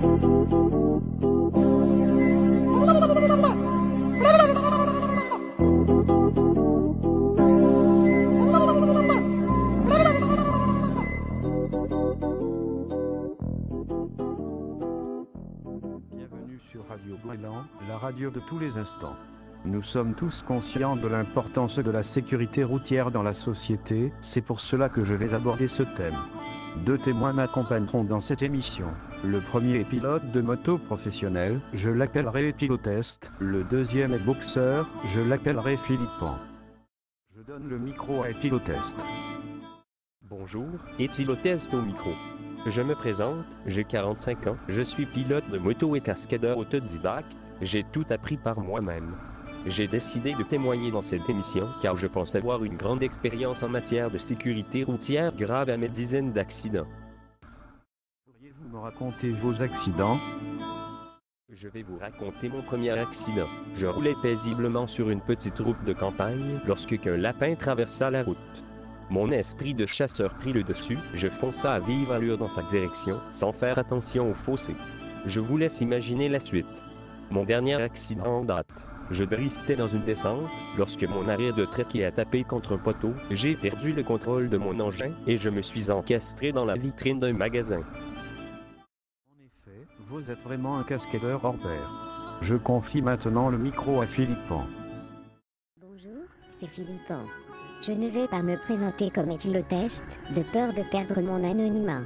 Bienvenue sur Radio Goéland, la radio de tous les instants. Nous sommes tous conscients de l'importance de la sécurité routière dans la société, c'est pour cela que je vais aborder ce thème. 2 témoins m'accompagneront dans cette émission. Le premier est pilote de moto professionnel, je l'appellerai Pilotest. Le deuxième est boxeur, je l'appellerai Philippon. Je donne le micro à Pilotest. Bonjour, Pilotest au micro. Je me présente, j'ai 45 ans, je suis pilote de moto et cascadeur autodidacte, j'ai tout appris par moi-même. J'ai décidé de témoigner dans cette émission car je pense avoir une grande expérience en matière de sécurité routière grave à mes dizaines d'accidents. Pourriez-vous me raconter vos accidents? Je vais vous raconter mon premier accident. Je roulais paisiblement sur une petite route de campagne lorsque qu'un lapin traversa la route. Mon esprit de chasseur prit le dessus, je fonça à vive allure dans sa direction, sans faire attention au fossé. Je vous laisse imaginer la suite. Mon dernier accident en date. Je driftais dans une descente, lorsque mon arrière de trépied a tapé contre un poteau, j'ai perdu le contrôle de mon engin, et je me suis encastré dans la vitrine d'un magasin. En effet, vous êtes vraiment un cascadeur hors pair. Je confie maintenant le micro à Philippon. Bonjour, c'est Philippon. Je ne vais pas me présenter comme Pilotest, de peur de perdre mon anonymat.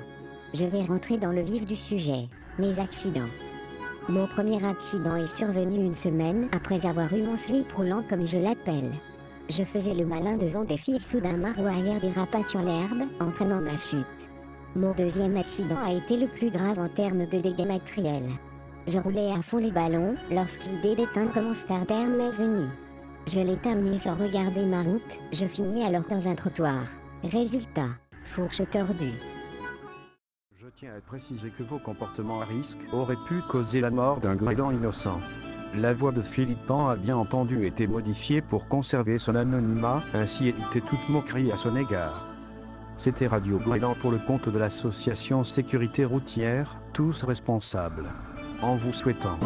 Je vais rentrer dans le vif du sujet, mes accidents. Mon premier accident est survenu une semaine après avoir eu mon slip roulant comme je l'appelle. Je faisais le malin devant des filles, soudain ma roue arrière dérapa sur l'herbe, entraînant ma chute. Mon deuxième accident a été le plus grave en termes de dégâts matériels. Je roulais à fond les ballons, lorsque l'idée d'éteindre mon starter m'est venue. Je l'ai terminé sans regarder ma route, je finis alors dans un trottoir. Résultat, fourche tordue. Je tiens à préciser que vos comportements à risque auraient pu causer la mort d'un goéland innocent. La voix de Philippon a bien entendu été modifiée pour conserver son anonymat, ainsi éviter toute moquerie à son égard. C'était Radio Goéland pour le compte de l'association Sécurité Routière, tous responsables. En vous souhaitant